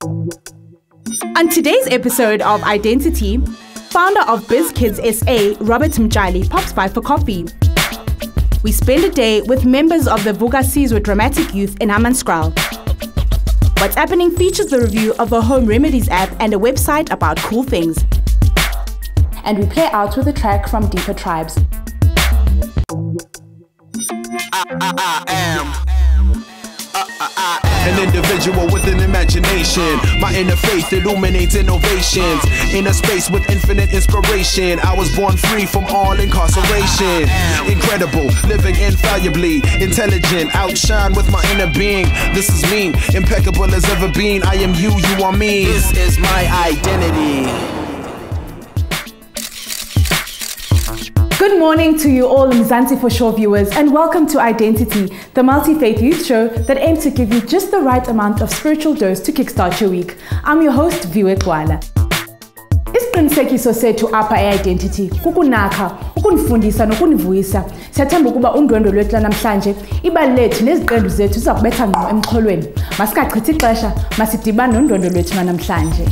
On today's episode of Identity, founder of BizKids SA, Robert Mjali, pops by for coffee. We spend a day with members of the Vuga with Dramatic Youth in Hammanskraal. What's Happening features the review of a home remedies app and a website about cool things. And we play out with a track from Deeper Tribes. I am an individual with an imagination. My inner faith illuminates innovations. In a space with infinite inspiration, I was born free from all incarceration. Incredible, living infallibly, intelligent, outshine with my inner being. This is me, impeccable as ever been. I am you, you are me. This is my identity. Good morning to you all Mzansians viewers, and welcome to Identity, the multi-faith youth show that aims to give you just the right amount of spiritual dose to kickstart your week. I'm your host, Viwe Gxwala. Isiqinisekiso sethu apha e-Identity kukunakha, ukunifundisa nokunivuyisa. Siyathemba ukuba undwendwe lwethu namhlanje ibali lethu neziqendu zethu zizakubetha ngqo emxholweni. Masikachithi ixesha, masidibane nondwendwe lwethu namhlanje.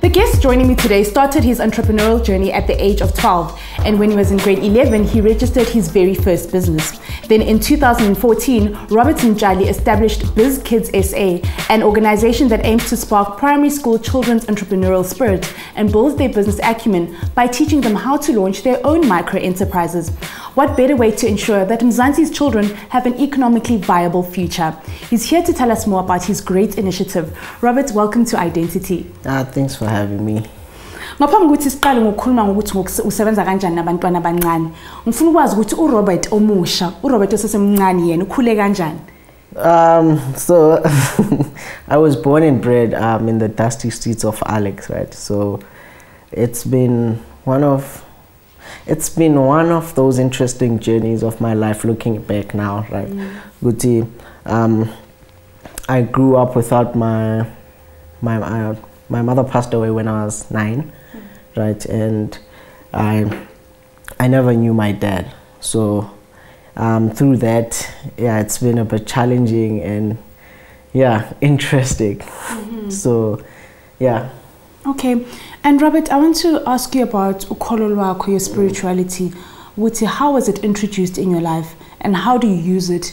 The guest joining me today started his entrepreneurial journey at the age of 12, and when he was in grade 11, he registered his very first business. Then in 2014, Robert Mjali established BizKids SA, an organization that aims to spark primary school children's entrepreneurial spirit and builds their business acumen by teaching them how to launch their own micro-enterprises. What better way to ensure that Mzansi's children have an economically viable future? He's here to tell us more about his great initiative. Robert, welcome to Identity. Thanks for having me. Ngaphambi kokuthi siqale ngokukhuluma ngokuthi usebenza kanjani nabantwana abancane, ngifuna ukwazi ukuthi uRobert omusha, uRobert osesemncane yena ukhule kanjani? So I was born and bred in the dusty streets of Alex, right? So it's been one of those interesting journeys of my life looking back now, right? Guti, I grew up without my mother passed away when I was 9, right? And I never knew my dad. So through that, yeah, it's been a bit challenging and yeah, interesting. So yeah. Okay. And Robert, I want to ask you about ukholwa lwakho, your spirituality. How was it introduced in your life and how do you use it?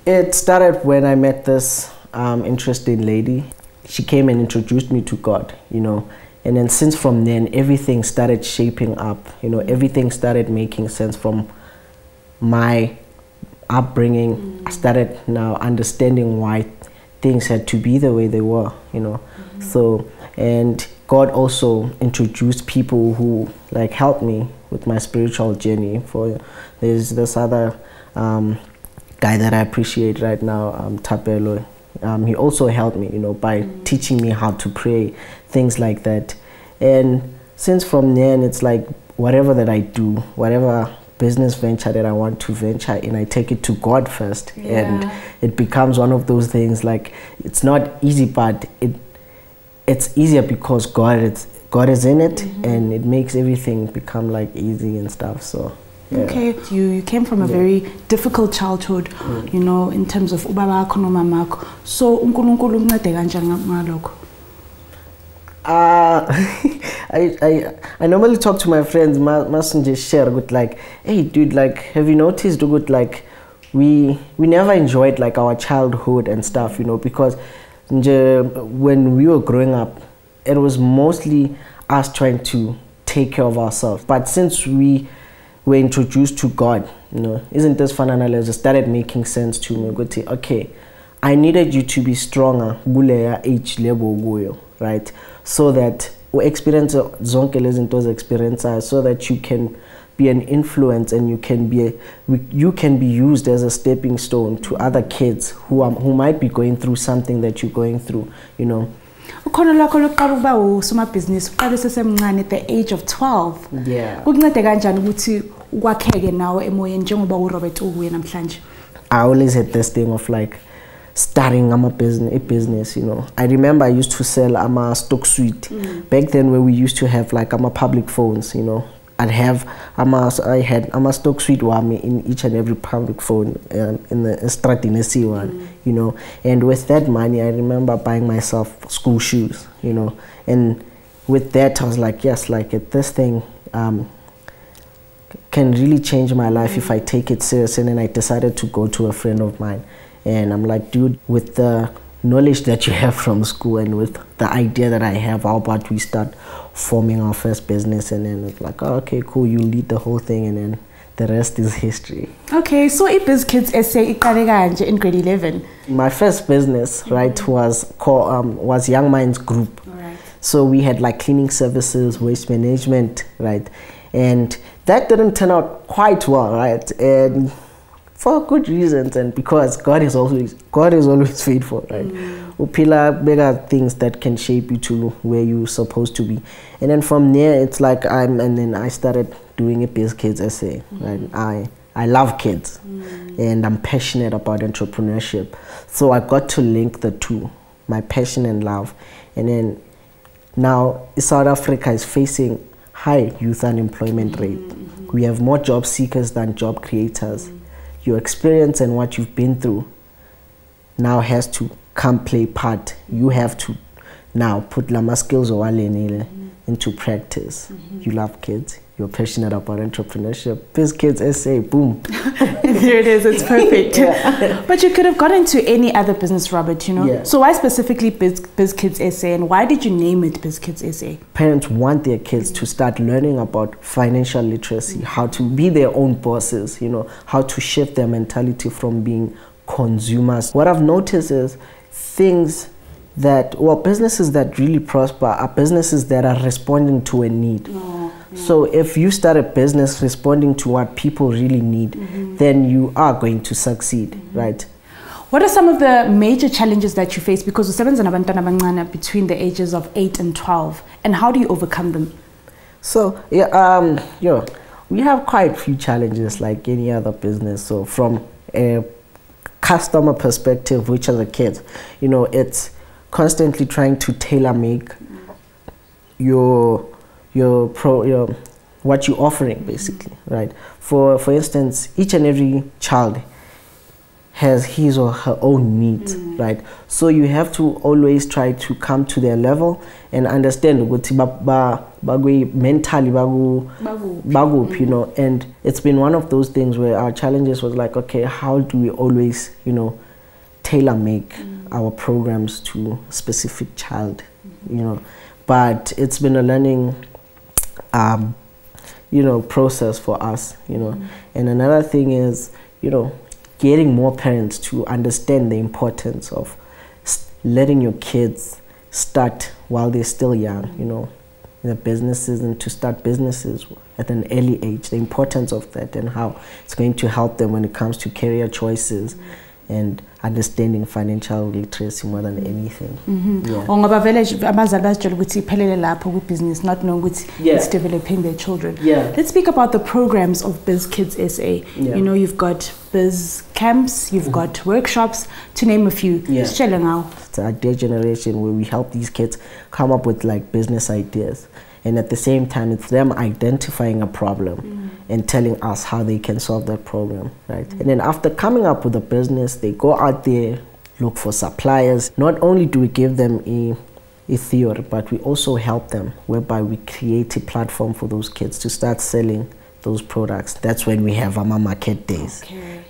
It started when I met this interesting lady. She came and introduced me to God, you know, and then since from then everything started shaping up, you know, everything started making sense from my upbringing. I started now understanding why things had to be the way they were, you know. So, and God also introduced people who like helped me with my spiritual journey. There's this other guy that I appreciate right now, Tapelo. He also helped me, you know, by teaching me how to pray, things like that. And since from then, it's like whatever that I do, whatever business venture that I want to venture in, I take it to God first. And it becomes one of those things like, it's not easy, but it's easier because God is in it, and it makes everything become like easy and stuff. So yeah. Okay, you came from a very difficult childhood, you know, in terms of ubaba wakho nomamako. So uNkulunkulu uncede kanjani ngalokho? I normally talk to my friends, mustn't just share with like, hey dude, like, have you noticed good, like we never enjoyed like our childhood and stuff, you know, because when we were growing up, it was mostly us trying to take care of ourselves. But since we were introduced to God, you know, isn't this fun analysis? It started making sense to me. Okay, I needed you to be stronger, age level, right? So that we experience zonke lezinto experiences, so that you can be an influence and you can be used as a stepping stone to other kids who might be going through something that you're going through, you know. Ukhono lakho lokuqala ukuba usomabhizinisi uqale sesemncane at the age of 12. Yeah. Kukuncede kanjani ukuthi ukwakheke nawe emoyeni njengoba uRobert ubuye namhlanje? I always had this thing of like starting a business, you know. I remember I used to sell stock suite back then, where we used to have like public phones, you know. I had a stock suite wami in each and every public phone in the Stradinesi one, you know. And with that money, I remember buying myself school shoes, you know. And with that, I was like, yes, like this thing can really change my life if I take it serious. And then I decided to go to a friend of mine, and I'm like, dude, with the knowledge that you have from school and with the idea that I have, how about we start forming our first business? And then it's like, oh, okay, cool, you lead the whole thing, and then the rest is history. Okay, so BizKids SA in grade 11. My first business, right, was called was Young Minds Group. Right. So we had like cleaning services, waste management, right, and that didn't turn out quite well, right, and for good reasons, and because God is always faithful, right? Upila bigger things that can shape you to where you're supposed to be. And then from there, it's like and then I started doing a BizKids SA, right? I love kids, and I'm passionate about entrepreneurship. So I got to link the two, my passion and love. And then now South Africa is facing high youth unemployment rate. We have more job seekers than job creators. Your experience and what you've been through now has to come play part. You have to now put lama skills into practice. You love kids. You're passionate about entrepreneurship. BizKids SA, boom. There it is. It's perfect. But you could have got into any other business, Robert, you know? Yeah. So why specifically BizKids SA, and why did you name it BizKids SA? Parents want their kids to start learning about financial literacy, how to be their own bosses, you know, how to shift their mentality from being consumers. What I've noticed is businesses that really prosper are businesses that are responding to a need. So if you start a business responding to what people really need, then you are going to succeed, right? What are some of the major challenges that you face because between the ages of 8 and 12, and how do you overcome them? So we have quite a few challenges like any other business. So from a customer perspective, which are the kids, you know, it's constantly trying to tailor make what you're offering, basically, right? For instance, each and every child has his or her own needs, right? So you have to always try to come to their level and understand mentally, you know. And it's been one of those things where our challenges was like, okay, how do we always, you know, tailor make our programs to a specific child, you know? But it's been a learning process for us, you know. And another thing is, you know, getting more parents to understand the importance of letting your kids start while they're still young, you know, in the businesses, and to start businesses at an early age, the importance of that and how it's going to help them when it comes to career choices and understanding financial literacy more than anything. Business, not knowing it's developing their children. Let's speak about the programs of BizKids SA. You know, you've got biz camps, you've got workshops, to name a few. It's the idea generation where we help these kids come up with like business ideas, and at the same time it's them identifying a problem and telling us how they can solve that problem, right? And then after coming up with a business, they go out there, look for suppliers. Not only do we give them a theory, but we also help them, whereby we create a platform for those kids to start selling those products. That's when we have our market days,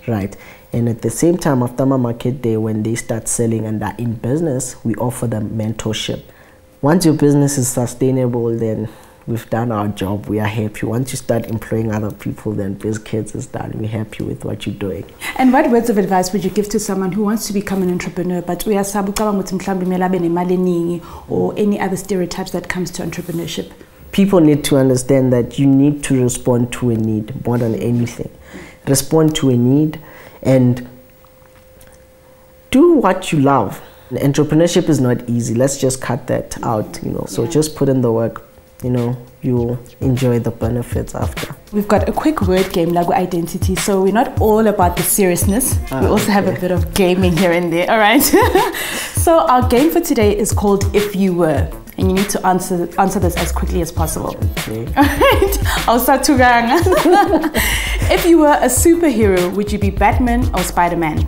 right? And at the same time, after my market day, when they start selling and are in business, we offer them mentorship. Once your business is sustainable, then we've done our job. We are happy. Once you start employing other people, then BizKids is done. We're happy with what you're doing. And what words of advice would you give to someone who wants to become an entrepreneur, but we are or any other stereotypes that comes to entrepreneurship? People need to understand that you need to respond to a need more than anything. Respond to a need and do what you love. Entrepreneurship is not easy. Let's just cut that out, you know. So just put in the work. You know, you'll enjoy the benefits after. We've got a quick word game, like identity. So we're not all about the seriousness. We also have a bit of gaming here and there, all right? So our game for today is called If You Were. And and you need to answer this as quickly as possible. Okay. Alright, I'll start to gang. If you were a superhero, would you be Batman or Spider-Man?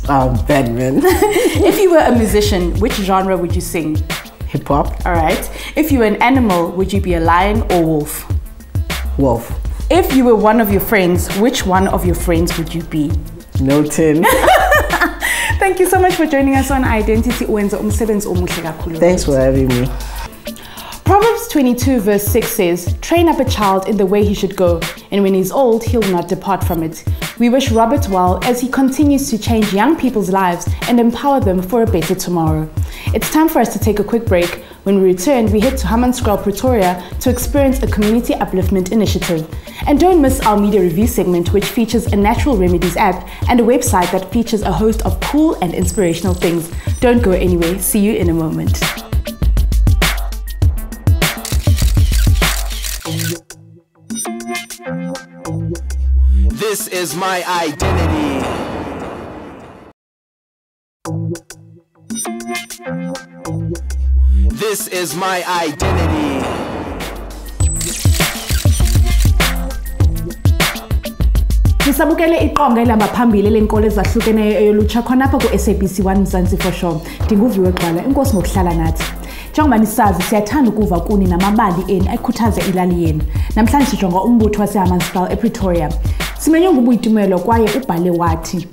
Batman. If you were a musician, which genre would you sing? Hip hop. Alright. If you were an animal, would you be a lion or wolf? Wolf. If you were one of your friends, which one of your friends would you be? Milton. Thank you so much for joining us on Identity. Thanks for having me. Proverbs 22 verse 6 says, "Train up a child in the way he should go, and when he's old, he'll not depart from it." We wish Robert well as he continues to change young people's lives and empower them for a better tomorrow. It's time for us to take a quick break. When we return, we head to Hammanskraal, Pretoria to experience a community upliftment initiative. And don't miss our media review segment, which features a natural remedies app and a website that features a host of cool and inspirational things. Don't go anywhere. See you in a moment. This is my identity. This is my identity. Nisabukele iqonga elihamba phambili lenkolo ezahlukeneyo eyolutsha khonapha ku-SABC 1 Mzansi for sure. Ndinguviwe Gxwala, inkosi ngokuhlala nathi. Njengoba nisazi siyathanda ukuva kuni namabali eni akhuthaza ilali yenu. Namhlanje sijonga umbutho waseHammanskraal ePretoria. Simenywe nguBuyitumelo kwaye ubhale wathi.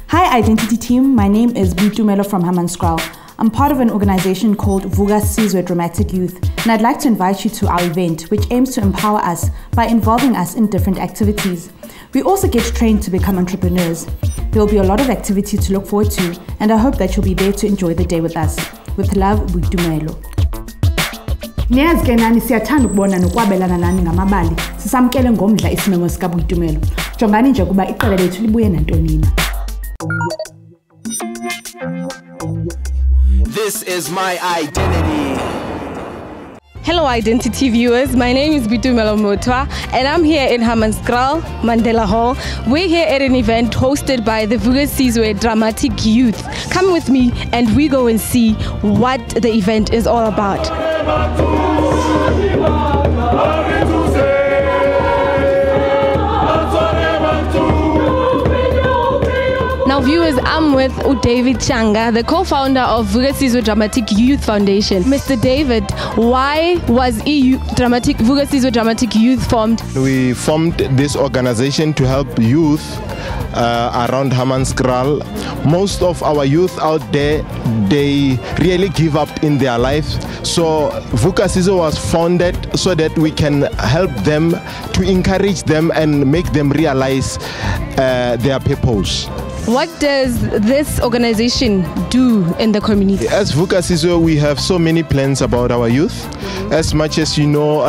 Hi Identity team, my name is Buyitumelo from Hammanskraal. I'm part of an organization called Viwe Gxwala Dramatic Youth, and I'd like to invite you to our event, which aims to empower us by involving us in different activities. We also get trained to become entrepreneurs. There will be a lot of activity to look forward to, and I hope that you'll be there to enjoy the day with us. With love, Buyitumelo. Niyazi ke nani siyathanda ukubona nokwabelana nani ngamabali. Sisamkele ngomdla isimemo sika Buyitumelo. Jongani nje kuba iqela lethu libuye nantoni na. This is my identity. Hello Identity viewers, my name is Buyitumelo Motwa and I'm here in Hammanskraal, Mandela Hall. We're here at an event hosted by the Viwe Gxwala Dramatic Youth. Come with me and we go and see what the event is all about. Now viewers, I'm with David Changa, the co-founder of Viwe Gxwala Dramatic Youth Foundation. Mr. David, why was Viwe Gxwala Dramatic Youth formed? We formed this organization to help youth around Hammanskraal. Most of our youth out there, they really give up in their life. So Viwe Gxwala was founded so that we can help them, to encourage them and make them realize their purpose. What does this organization do in the community? As Viwe Gxwala, we have so many plans about our youth. As much as you know,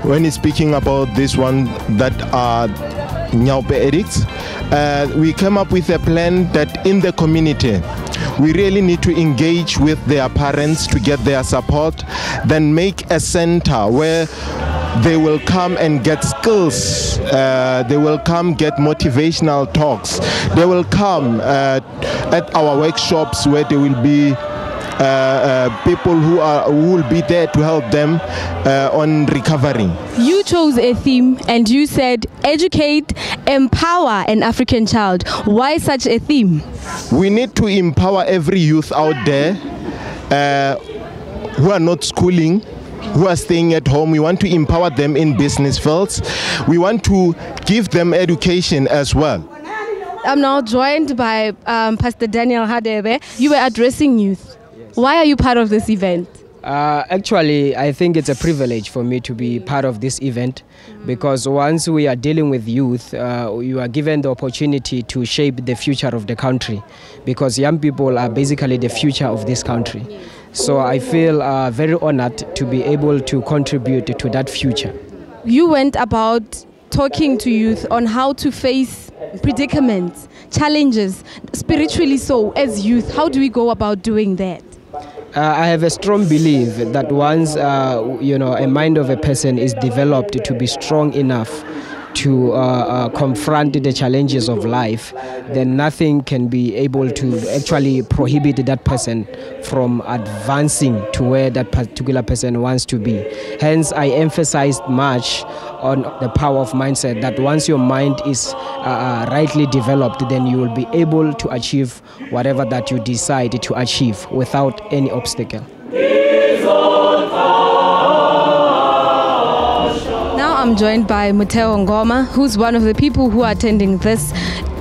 when he's speaking about this one that are Nyaupe addicts, we came up with a plan that in the community, we really need to engage with their parents to get their support, then make a center where they will come and get skills, they will come get motivational talks, they will come at our workshops where there will be people who will be there to help them on recovering. You chose a theme and you said educate, empower an African child. Why such a theme? We need to empower every youth out there who are not schooling, who are staying at home. We want to empower them in business fields. We want to give them education as well. I'm now joined by Pastor Daniel Hadebe. You were addressing youth. Yes. Why are you part of this event? Actually, I think it's a privilege for me to be part of this event because once we are dealing with youth, you are given the opportunity to shape the future of the country because young people are basically the future of this country. So I feel very honored to be able to contribute to that future. You went about talking to youth on how to face predicaments, challenges, spiritually so as youth. How do we go about doing that? I have a strong belief that once a mind of a person is developed to be strong enough to confront the challenges of life, then nothing can be able to actually prohibit that person from advancing to where that particular person wants to be. Hence, I emphasized much on the power of mindset, that once your mind is rightly developed, then you will be able to achieve whatever that you decide to achieve without any obstacle. Now I'm joined by Muteo Ngoma, who's one of the people who are attending this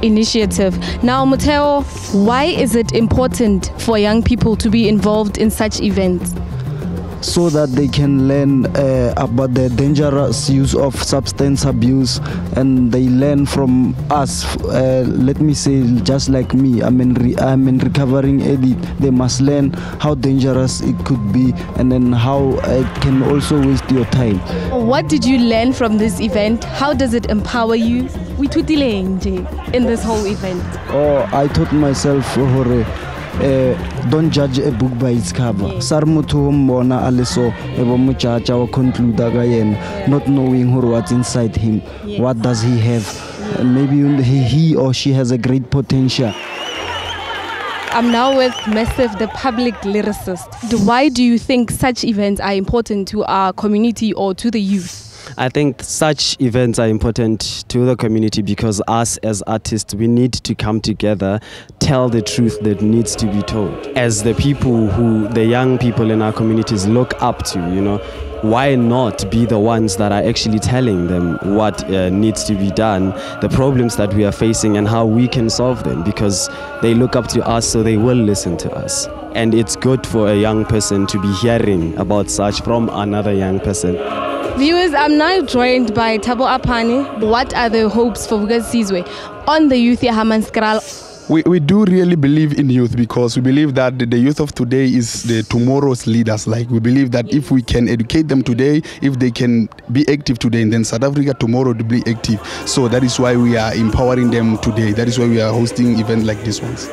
initiative. Now, Muteo, why is it important for young people to be involved in such events? So that they can learn about the dangerous use of substance abuse, and they learn from us. Let me say, just like me, I'm in recovering addict. They must learn how dangerous it could be, and then how it can also waste your time. What did you learn from this event? How does it empower you? In this whole event. Oh, I taught myself, don't judge a book by its cover. Sarmutu mbona aliso ebo muchacha wa conclude again, not knowing what's inside him. What does he have? Maybe he or she has a great potential. I'm now with Massive, the public lyricist. Why do you think such events are important to our community or to the youth? I think such events are important to the community because us as artists, we need to come together, tell the truth that needs to be told. As the people who the young people in our communities look up to, why not be the ones that are actually telling them what needs to be done, the problems that we are facing and how we can solve them, because they look up to us, so they will listen to us. And it's good for a young person to be hearing about such from another young person. Viewers, I'm now joined by Thabo Apani. What are the hopes for Viwe Gxwala on the youth here, Hammanskraal? We do really believe in youth, because we believe that the youth of today is the tomorrow's leaders. Like, we believe that if we can educate them today, if they can be active today, and then South Africa tomorrow will be active. So that is why we are empowering them today. That is why we are hosting events like this ones.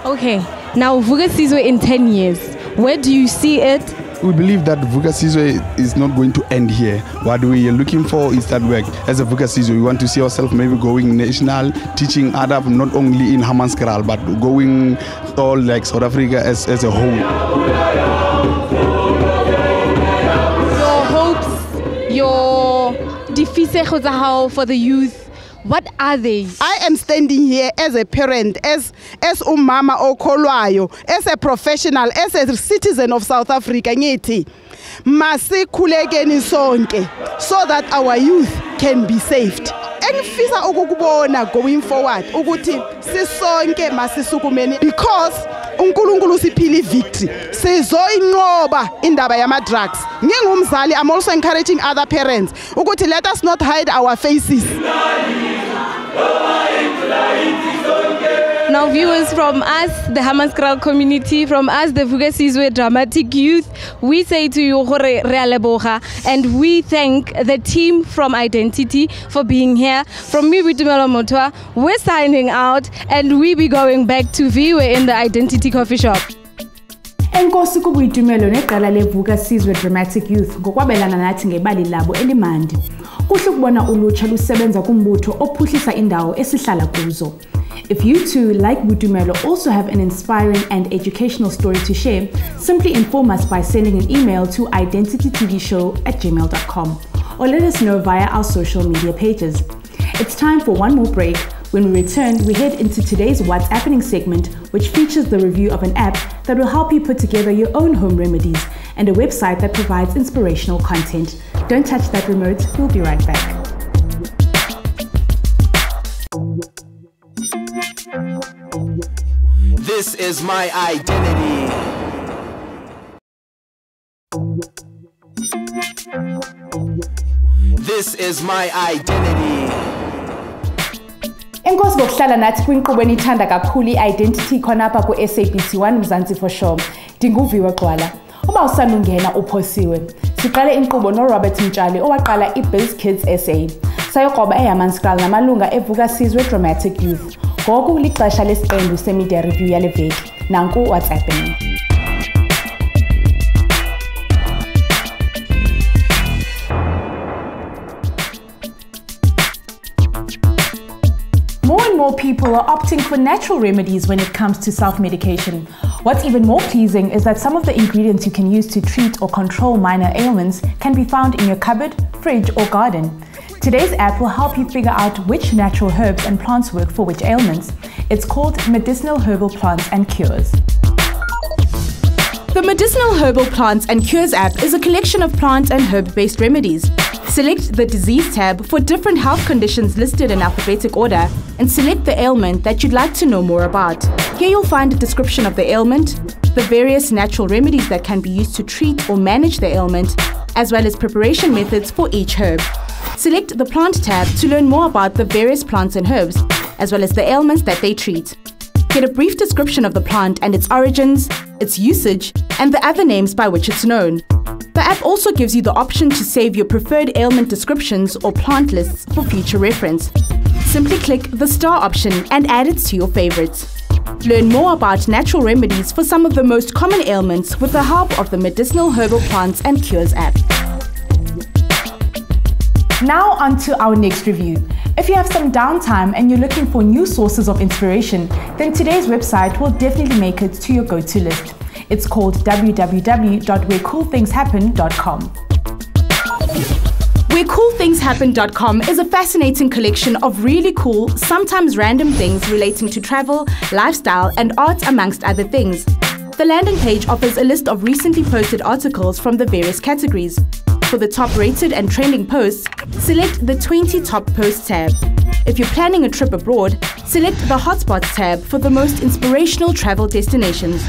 Okay, now Viwe Gxwala in 10 years, where do you see it? We believe that Viwe Gxwala is not going to end here. What we are looking for is that work. As a Viwe Gxwala, we want to see ourselves maybe going national, teaching other, not only in Hammanskraal, but going all like South Africa as a whole. Your hopes, your defisego for the youth, what are they? I am standing here as a parent, as umama okholwayo, as a professional, as a citizen of South Africa. Ngithi masikhulekeni sonke so that our youth can be saved. Engifisa ukukubona going forward ukuthi sisonke masisukumeni, because uNkulunkulu siphila victory. Sizoyinqoba indaba yama drugs. Ngingumzali, I'm also encouraging other parents ukuthi let us not hide our faces. Now, viewers, from us, the Hammanskraal community, from us, the Viwe Gxwala dramatic youth, we say to you, re aleboga, and we thank the team from Identity for being here. From me, Viwe Gxwala, we're signing out, and we be going back to Viwe in the Identity coffee shop. Enkosi kubuyidumelo neqala leViwe Gxwala dramatic youth ngokwabelana nathi ngebali labo elimandi. Kuhle ukubona ulutsha lusebenza kumbutho ophuhlisa indawo esihlala kuzo. If you too, like Budumelo, also have an inspiring and educational story to share, simply inform us by sending an email to identitytvshow@gmail.com or let us know via our social media pages. It's time for one more break. When we return, we head into today's What's Happening segment, which features the review of an app that will help you put together your own home remedies and a website that provides inspirational content. Don't touch that remote, we'll be right back. This is my identity. This is my identity. Enkosi ngokuhlala nathi kwinkqubo enithanda kakhulu i-Identity khona apha ku-SABC 1 Mzansians for sure. NguViwe Gxwala. Uba usanungena uphosiwe. Siqale inkqubo noRobert Mtshali owaqala iBiz Kids SA. Sayoqoba eHammanskraal namalunga eViwe Gxwala Dramatic Youth. Ngoku lixesha lesiqendu semedia review yale veki. Nanku What's Happening. more people are opting for natural remedies when it comes to self-medication. What's even more pleasing is that some of the ingredients you can use to treat or control minor ailments can be found in your cupboard, fridge, or garden. Today's app will help you figure out which natural herbs and plants work for which ailments. It's called Medicinal Herbal Plants and Cures. The Medicinal Herbal Plants and Cures app is a collection of plant and herb-based remedies. Select the Disease tab for different health conditions listed in alphabetic order and select the ailment that you'd like to know more about. Here you'll find a description of the ailment, the various natural remedies that can be used to treat or manage the ailment, as well as preparation methods for each herb. Select the Plant tab to learn more about the various plants and herbs, as well as the ailments that they treat. Get a brief description of the plant and its origins, its usage, and the other names by which it's known. The app also gives you the option to save your preferred ailment descriptions or plant lists for future reference. Simply click the star option and add it to your favorites. Learn more about natural remedies for some of the most common ailments with the help of the Medicinal Herbal Plants and Cures app. Now on to our next review. If you have some downtime and you're looking for new sources of inspiration, then today's website will definitely make it to your go-to list. It's called www.wherecoolthingshappen.com. Wherecoolthingshappen.com is a fascinating collection of really cool, sometimes random things relating to travel, lifestyle, and art, amongst other things. The landing page offers a list of recently posted articles from the various categories. For the top rated and trending posts, select the 20 top posts tab. If you're planning a trip abroad, select the hotspots tab for the most inspirational travel destinations.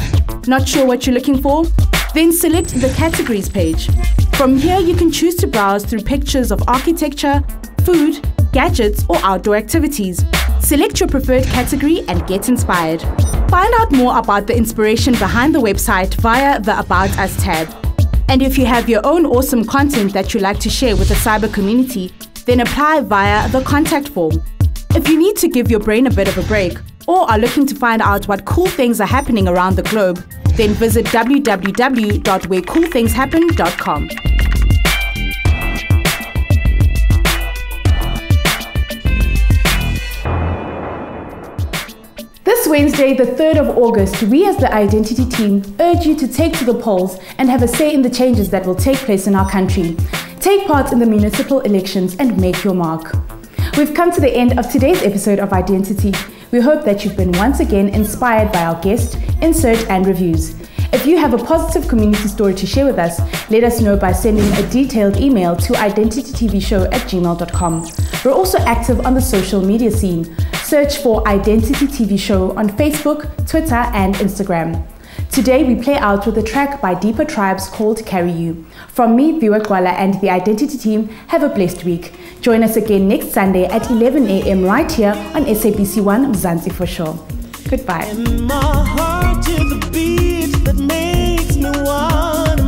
Not sure what you're looking for? Then select the categories page. From here, you can choose to browse through pictures of architecture, food, gadgets, or outdoor activities. Select your preferred category and get inspired. Find out more about the inspiration behind the website via the About Us tab. And if you have your own awesome content that you'd like to share with the cyber community, then apply via the contact form. If you need to give your brain a bit of a break, or are looking to find out what cool things are happening around the globe, then visit www.wherecoolthingshappen.com. This Wednesday, the 3rd of August, we as the Identity team urge you to take to the polls and have a say in the changes that will take place in our country. Take part in the municipal elections and make your mark. We've come to the end of today's episode of Identity. We hope that you've been once again inspired by our guest, insert, and reviews. If you have a positive community story to share with us, let us know by sending a detailed email to identitytvshow@gmail.com. We're also active on the social media scene. Search for Identity TV Show on Facebook, Twitter, and Instagram. Today we play out with a track by Deeper Tribes called Carry You. From me, Viwe Gxwala, and the Identity team, have a blessed week. Join us again next Sunday at 11 a.m. right here on SABC 1 Mzansians for sure. Goodbye. In my heart to the beat that makes me want